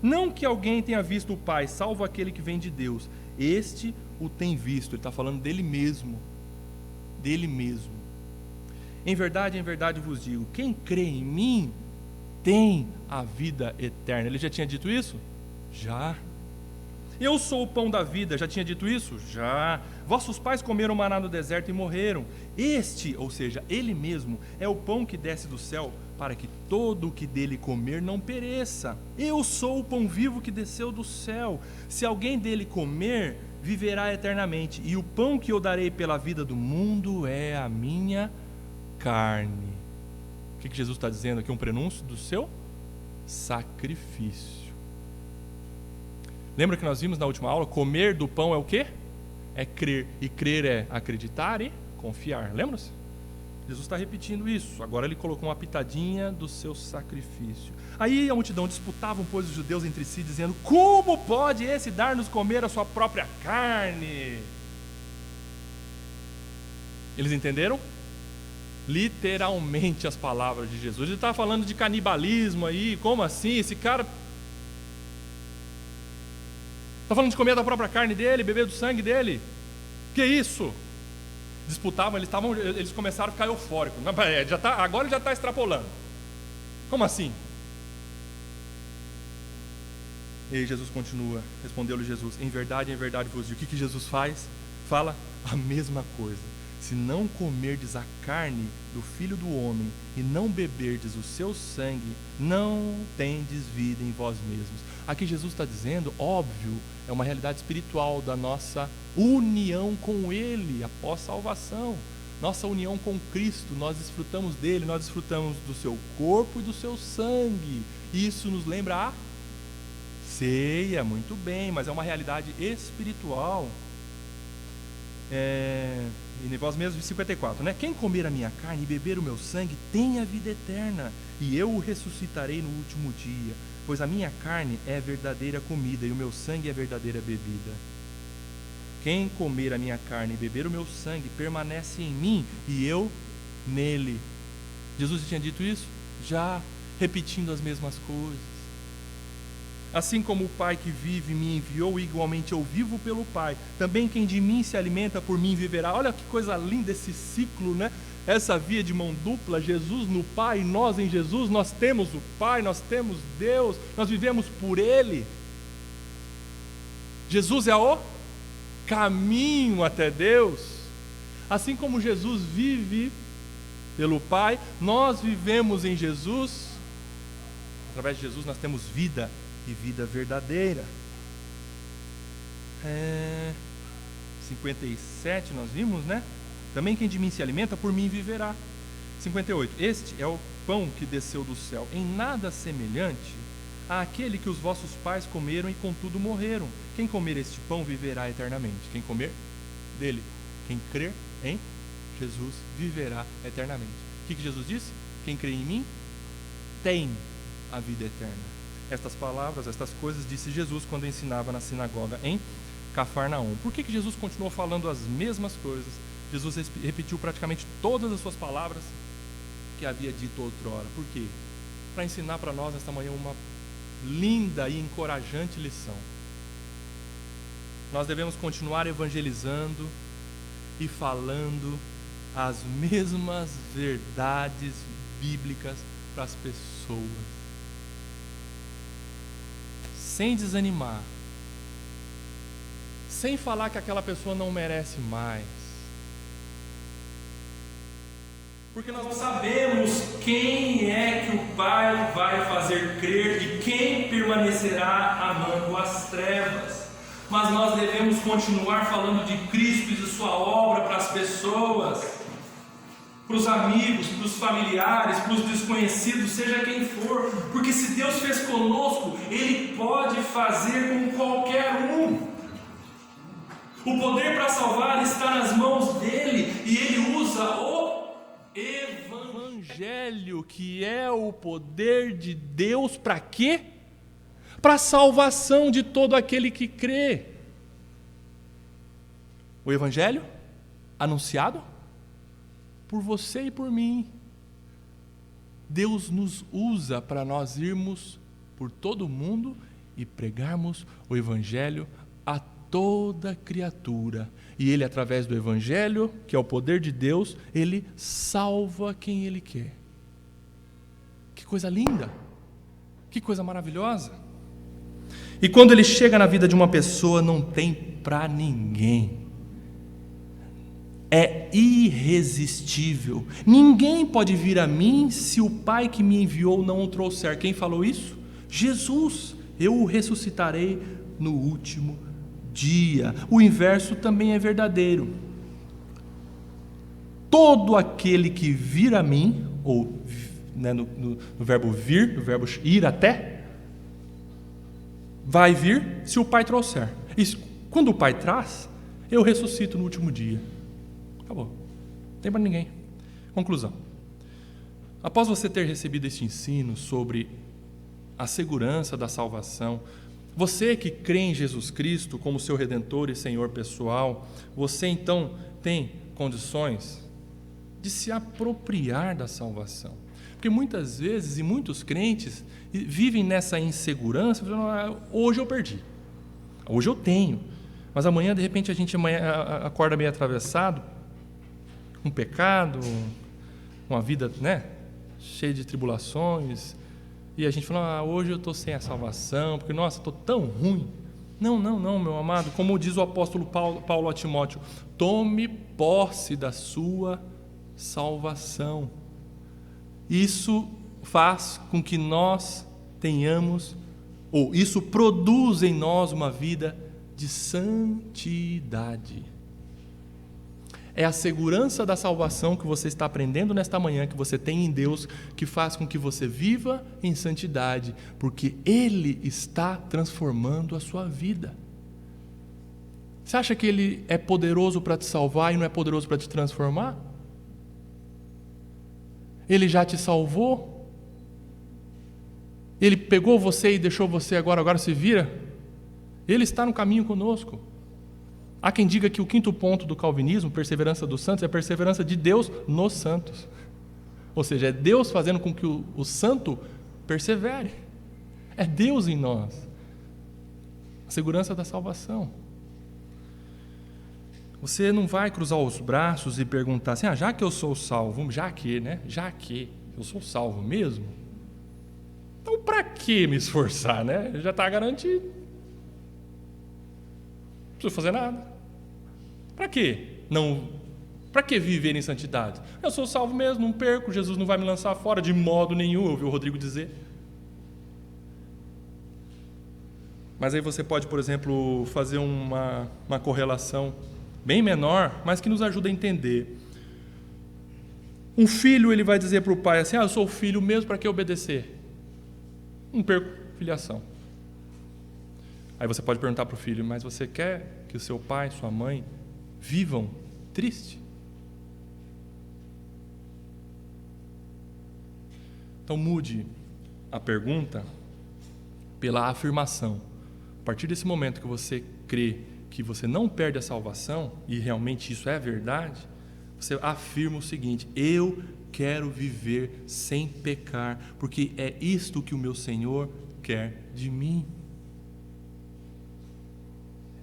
Não que alguém tenha visto o Pai, salvo aquele que vem de Deus. Este o tem visto. Ele está falando dele mesmo. Dele mesmo. Em verdade vos digo, quem crê em mim tem a vida eterna. Ele já tinha dito isso? Já. Eu sou o pão da vida, já tinha dito isso? Já. Vossos pais comeram maná no deserto e morreram. Este, ou seja, ele mesmo, é o pão que desce do céu, para que todo o que dele comer não pereça. Eu sou o pão vivo que desceu do céu. Se alguém dele comer, viverá eternamente. E o pão que eu darei pela vida do mundo é a minha carne. O que Jesus está dizendo aqui? Um prenúncio do seu sacrifício. Lembra que nós vimos na última aula? Comer do pão é o quê? É crer. E crer é acreditar e confiar. Lembra-se? Jesus está repetindo isso. Agora ele colocou uma pitadinha do seu sacrifício. Aí a multidão disputavam, pois, os judeus entre si, dizendo: como pode esse dar-nos comer a sua própria carne? Eles entenderam? Literalmente as palavras de Jesus. Ele estava falando de canibalismo aí. Como assim? Esse cara está falando de comer da própria carne dele, beber do sangue dele. Que isso? Disputavam, eles começaram a ficar eufóricos. Agora ele já está extrapolando. Como assim? E aí Jesus continua, respondeu-lhe Jesus: em verdade vos digo. O que Jesus faz? Fala a mesma coisa. Se não comerdes a carne do Filho do Homem e não beberdes o seu sangue, não tendes vida em vós mesmos. Aqui Jesus está dizendo, óbvio, é uma realidade espiritual da nossa união com Ele após salvação. Nossa união com Cristo, nós desfrutamos dele, nós desfrutamos do seu corpo e do seu sangue. Isso nos lembra a ceia, muito bem, mas é uma realidade espiritual. E vós mesmos, 54, né? Quem comer a minha carne e beber o meu sangue tem a vida eterna, e eu o ressuscitarei no último dia, pois a minha carne é verdadeira comida e o meu sangue é verdadeira bebida. Quem comer a minha carne e beber o meu sangue permanece em mim e eu nele. Jesus tinha dito isso? Já, repetindo as mesmas coisas. Assim como o Pai que vive me enviou, igualmente eu vivo pelo Pai. Também quem de mim se alimenta, por mim viverá. Olha que coisa linda esse ciclo, né? Essa via de mão dupla, Jesus no Pai, nós em Jesus, nós temos o Pai, nós temos Deus, nós vivemos por Ele. Jesus é o caminho até Deus. Assim como Jesus vive pelo Pai, nós vivemos em Jesus. Através de Jesus nós temos vida e vida verdadeira. 57 nós vimos, né? Também quem de mim se alimenta, por mim viverá. 58. Este é o pão que desceu do céu, em nada semelhante àquele que os vossos pais comeram e contudo morreram. Quem comer este pão viverá eternamente. Quem comer dele, quem crer em Jesus viverá eternamente. O que Jesus disse? Quem crê em mim tem a vida eterna. Estas palavras, estas coisas disse Jesus quando ensinava na sinagoga em Cafarnaum. Por que Jesus continuou falando as mesmas coisas? Jesus repetiu praticamente todas as suas palavras que havia dito outrora. Por quê? Para ensinar para nós esta manhã uma linda e encorajante lição. Nós devemos continuar evangelizando e falando as mesmas verdades bíblicas para as pessoas, sem desanimar, sem falar que aquela pessoa não merece mais, porque nós não sabemos quem é que o Pai vai fazer crer e quem permanecerá amando as trevas, mas nós devemos continuar falando de Cristo e de sua obra para as pessoas, para os amigos, para os familiares, para os desconhecidos, seja quem for, porque se Deus fez conosco, Ele pode fazer com qualquer um. O poder para salvar está nas mãos dEle, e Ele usa o Evangelho, que é o poder de Deus, para quê? Para a salvação de todo aquele que crê. O Evangelho anunciado por você e por mim. Deus nos usa para nós irmos por todo o mundo e pregarmos o Evangelho a toda criatura. E Ele, através do Evangelho, que é o poder de Deus, Ele salva quem Ele quer. Que coisa linda! Que coisa maravilhosa! E quando Ele chega na vida de uma pessoa, não tem para ninguém. É irresistível. Ninguém pode vir a mim se o Pai que me enviou não o trouxer. Quem falou isso? Jesus. Eu o ressuscitarei no último dia. O inverso também é verdadeiro. Todo aquele que vir a mim, ou né, no verbo vir, no verbo ir até, vai vir se o Pai trouxer. E quando o Pai traz, eu ressuscito no último dia. Acabou. Não tem para ninguém. Conclusão. Após você ter recebido este ensino sobre a segurança da salvação, você que crê em Jesus Cristo como seu Redentor e Senhor pessoal, você então tem condições de se apropriar da salvação. Porque muitas vezes, e muitos crentes vivem nessa insegurança, dizendo, hoje eu perdi, hoje eu tenho, mas amanhã de repente a gente acorda meio atravessado, um pecado, uma vida, né, cheia de tribulações, e a gente fala, hoje eu estou sem a salvação, porque, nossa, estou tão ruim. Não, meu amado, como diz o apóstolo Paulo a Timóteo, tome posse da sua salvação. Isso faz com que nós tenhamos, ou isso produz em nós uma vida de santidade. É a segurança da salvação que você está aprendendo nesta manhã, que você tem em Deus, que faz com que você viva em santidade, porque Ele está transformando a sua vida. Você acha que Ele é poderoso para te salvar e não é poderoso para te transformar? Ele já te salvou? Ele pegou você e deixou você agora se vira? Ele está no caminho conosco. Há quem diga que o quinto ponto do calvinismo, perseverança dos santos, é a perseverança de Deus nos santos. Ou seja, é Deus fazendo com que o santo persevere. É Deus em nós. A segurança da salvação. Você não vai cruzar os braços e perguntar assim, já que eu sou salvo, já que eu sou salvo mesmo, então para que me esforçar, né? Já está garantido. Não preciso fazer nada. Para quê? Para que viver em santidade? Eu sou salvo mesmo, não perco, Jesus não vai me lançar fora de modo nenhum, eu ouvi o Rodrigo dizer. Mas aí você pode, por exemplo, fazer uma correlação bem menor, mas que nos ajuda a entender. Um filho, ele vai dizer para o pai assim, eu sou filho mesmo, para que obedecer? Não perco filiação. Aí você pode perguntar para o filho, mas você quer que o seu pai, sua mãe, vivam triste? Então mude a pergunta pela afirmação. A partir desse momento que você crê que você não perde a salvação, e realmente isso é verdade, você afirma o seguinte, eu quero viver sem pecar, porque é isto que o meu Senhor quer de mim.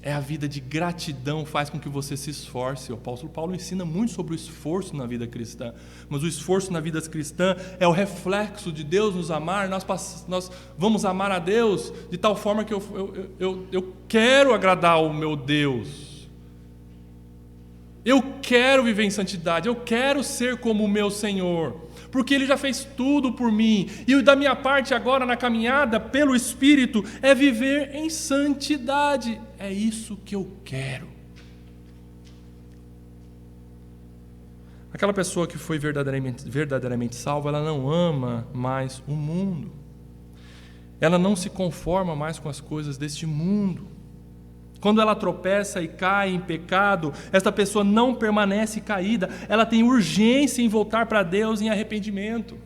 É a vida de gratidão, faz com que você se esforce. O apóstolo Paulo ensina muito sobre o esforço na vida cristã, mas o esforço na vida cristã é o reflexo de Deus nos amar. Nós vamos amar a Deus de tal forma que eu quero agradar ao meu Deus. Eu quero viver em santidade, eu quero ser como o meu Senhor, porque Ele já fez tudo por mim, e da minha parte agora na caminhada pelo Espírito é viver em santidade, é isso que eu quero. Aquela pessoa que foi verdadeiramente salva, ela não ama mais o mundo, ela não se conforma mais com as coisas deste mundo. Quando ela tropeça e cai em pecado, esta pessoa não permanece caída, ela tem urgência em voltar para Deus em arrependimento.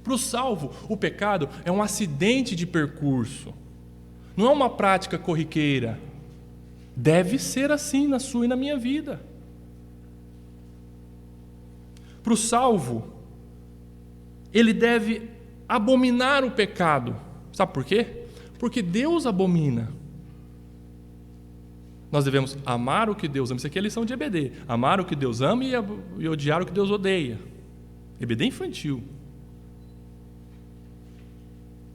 Para o salvo, o pecado é um acidente de percurso, não é uma prática corriqueira. Deve ser assim na sua e na minha vida. Para o salvo, ele deve abominar o pecado. Sabe por quê? Porque Deus abomina. Nós devemos amar o que Deus ama. Isso aqui é a lição de EBD. Amar o que Deus ama e odiar o que Deus odeia. EBD infantil.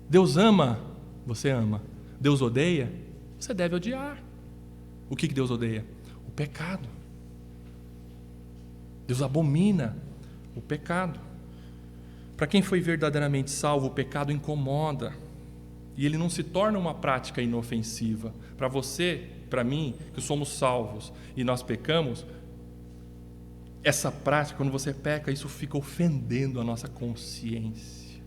Deus ama, você ama. Deus odeia, você deve odiar. O que Deus odeia? O pecado. Deus abomina o pecado. Para quem foi verdadeiramente salvo, o pecado incomoda. E ele não se torna uma prática inofensiva. Para você, para mim, que somos salvos e nós pecamos, essa prática, quando você peca, isso fica ofendendo a nossa consciência.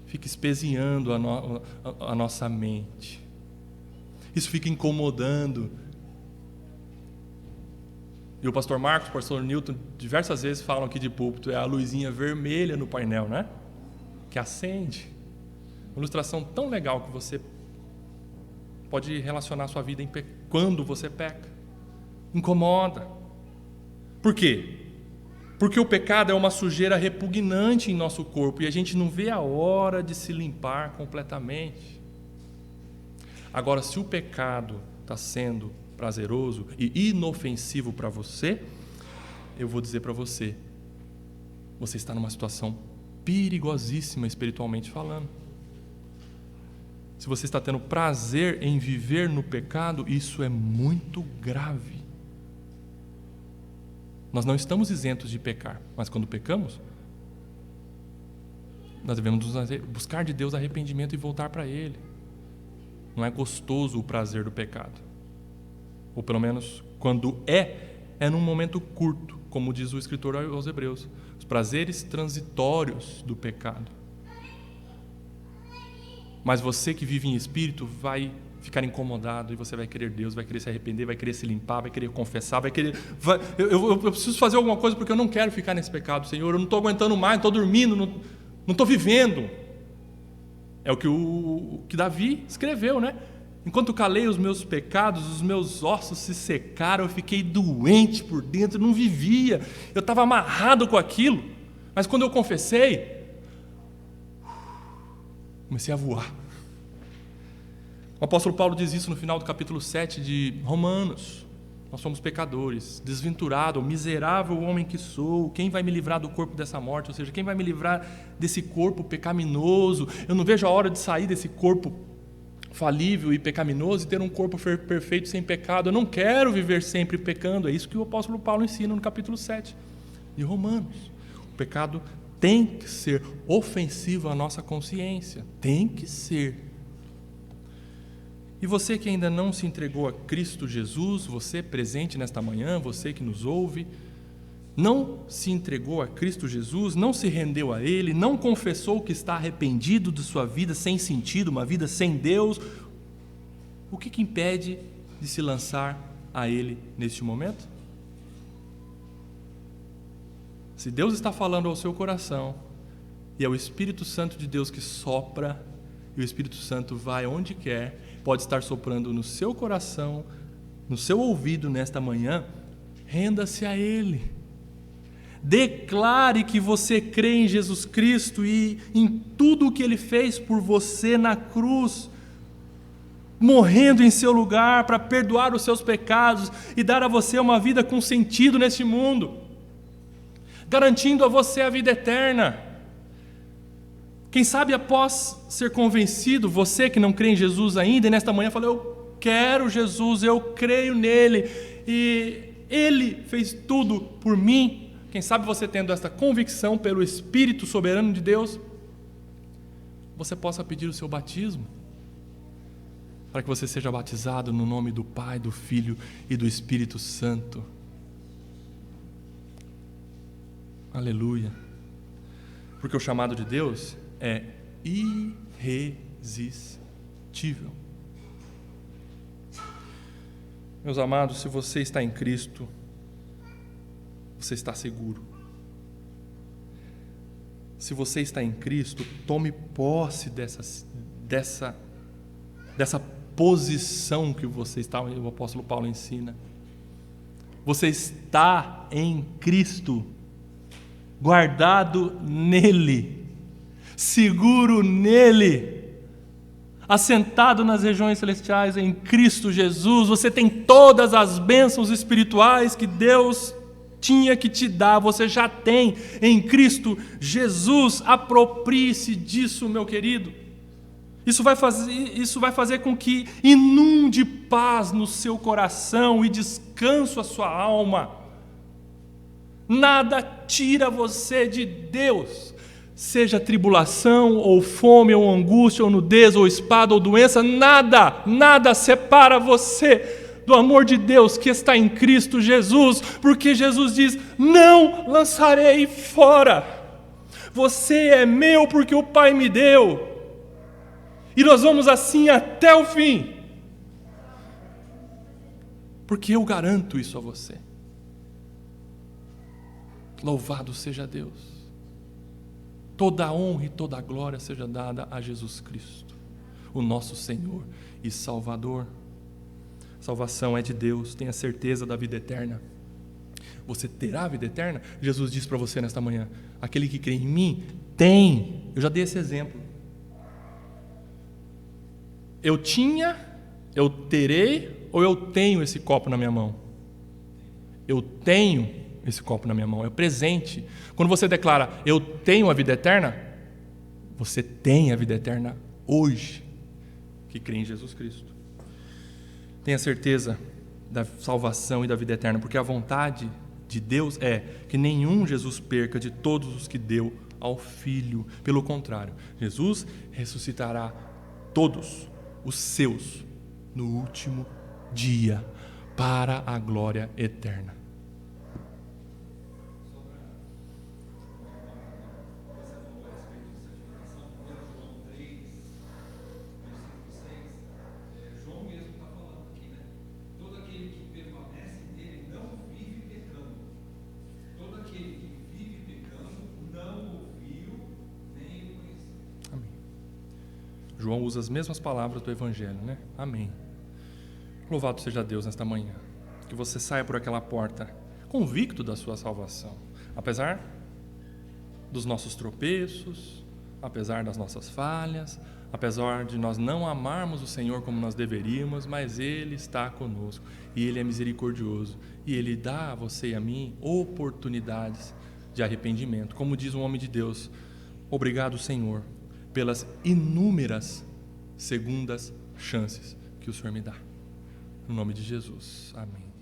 Fica espezinhando a nossa mente. Isso fica incomodando. E o pastor Marcos, o pastor Newton, diversas vezes falam aqui de púlpito, é a luzinha vermelha no painel, né? Que acende. Uma ilustração tão legal que você pode relacionar a sua vida quando você peca. Incomoda. Por quê? Porque o pecado é uma sujeira repugnante em nosso corpo e a gente não vê a hora de se limpar completamente. Agora, se o pecado está sendo prazeroso e inofensivo para você, eu vou dizer para você, você está numa situação perigosíssima espiritualmente falando. Se você está tendo prazer em viver no pecado, isso é muito grave. Nós não estamos isentos de pecar, mas quando pecamos, nós devemos buscar de Deus arrependimento e voltar para Ele. Não é gostoso o prazer do pecado. Ou pelo menos, quando é num momento curto, como diz o escritor aos Hebreus. Os prazeres transitórios do pecado. Mas você que vive em espírito vai ficar incomodado e você vai querer Deus, vai querer se arrepender, vai querer se limpar, vai querer confessar, eu preciso fazer alguma coisa porque eu não quero ficar nesse pecado, Senhor, eu não estou aguentando mais, não estou dormindo, não estou vivendo. É o que Davi escreveu, né? Enquanto calei os meus pecados, os meus ossos se secaram, eu fiquei doente por dentro, não vivia, eu estava amarrado com aquilo, mas quando eu confessei, comecei a voar. O apóstolo Paulo diz isso no final do capítulo 7 de Romanos. Nós somos pecadores, desventurado, miserável homem que sou, quem vai me livrar do corpo dessa morte? Ou seja, quem vai me livrar desse corpo pecaminoso? Eu não vejo a hora de sair desse corpo falível e pecaminoso e ter um corpo perfeito sem pecado. Eu não quero viver sempre pecando. É isso que o apóstolo Paulo ensina no capítulo 7 de Romanos. O pecado tem que ser ofensivo à nossa consciência. Tem que ser. E você que ainda não se entregou a Cristo Jesus, você presente nesta manhã, você que nos ouve, não se entregou a Cristo Jesus, não se rendeu a Ele, não confessou que está arrependido de sua vida sem sentido, uma vida sem Deus, o que impede de se lançar a Ele neste momento? Se Deus está falando ao seu coração, e é o Espírito Santo de Deus que sopra, e o Espírito Santo vai onde quer, pode estar soprando no seu coração, no seu ouvido nesta manhã, renda-se a Ele. Declare que você crê em Jesus Cristo e em tudo o que Ele fez por você na cruz, morrendo em seu lugar para perdoar os seus pecados e dar a você uma vida com sentido neste mundo, garantindo a você a vida eterna. Quem sabe após ser convencido, você que não crê em Jesus ainda, e nesta manhã fala, eu quero Jesus, eu creio nele, e Ele fez tudo por mim. Quem sabe você tendo esta convicção pelo Espírito soberano de Deus, você possa pedir o seu batismo, para que você seja batizado no nome do Pai, do Filho e do Espírito Santo. Aleluia. Porque o chamado de Deus é irresistível. Meus amados, se você está em Cristo, você está seguro. Se você está em Cristo, tome posse dessa posição que você está, o apóstolo Paulo ensina. Você está em Cristo, guardado nele, seguro nele. assentado nas regiões celestiais em Cristo Jesus. Você tem todas as bênçãos espirituais que Deus tinha que te dar, você já tem em Cristo Jesus. Aproprie-se disso, meu querido. Isso vai fazer com que inunde paz no seu coração e descanso a sua alma. Nada tira você de Deus. Seja tribulação, ou fome, ou angústia, ou nudez, ou espada, ou doença, nada separa você do amor de Deus que está em Cristo Jesus, porque Jesus diz: não lançarei fora, você é meu porque o Pai me deu, e nós vamos assim até o fim, porque eu garanto isso a você. Louvado seja Deus. Toda a honra e toda a glória seja dada a Jesus Cristo, o nosso Senhor e Salvador. Salvação é de Deus, tenha certeza da vida eterna. Você terá a vida eterna? Jesus diz para você nesta manhã: aquele que crê em mim tem. Eu já dei esse exemplo. Eu tinha, eu terei, ou eu tenho esse copo na minha mão? Eu tenho esse copo na minha mão, é presente. Quando você declara: eu tenho a vida eterna, você tem a vida eterna hoje, que crê em Jesus Cristo. Tenha certeza da salvação e da vida eterna, porque a vontade de Deus é que nenhum Jesus perca de todos os que deu ao Filho. Pelo contrário, Jesus ressuscitará todos os seus no último dia, para a glória eterna. João usa as mesmas palavras do Evangelho, né? Amém. Louvado seja Deus nesta manhã. Que você saia por aquela porta convicto da sua salvação. Apesar dos nossos tropeços, apesar das nossas falhas, apesar de nós não amarmos o Senhor como nós deveríamos, mas Ele está conosco e Ele é misericordioso e Ele dá a você e a mim oportunidades de arrependimento. Como diz um homem de Deus: obrigado, Senhor, pelas inúmeras segundas chances que o Senhor me dá. No nome de Jesus. Amém.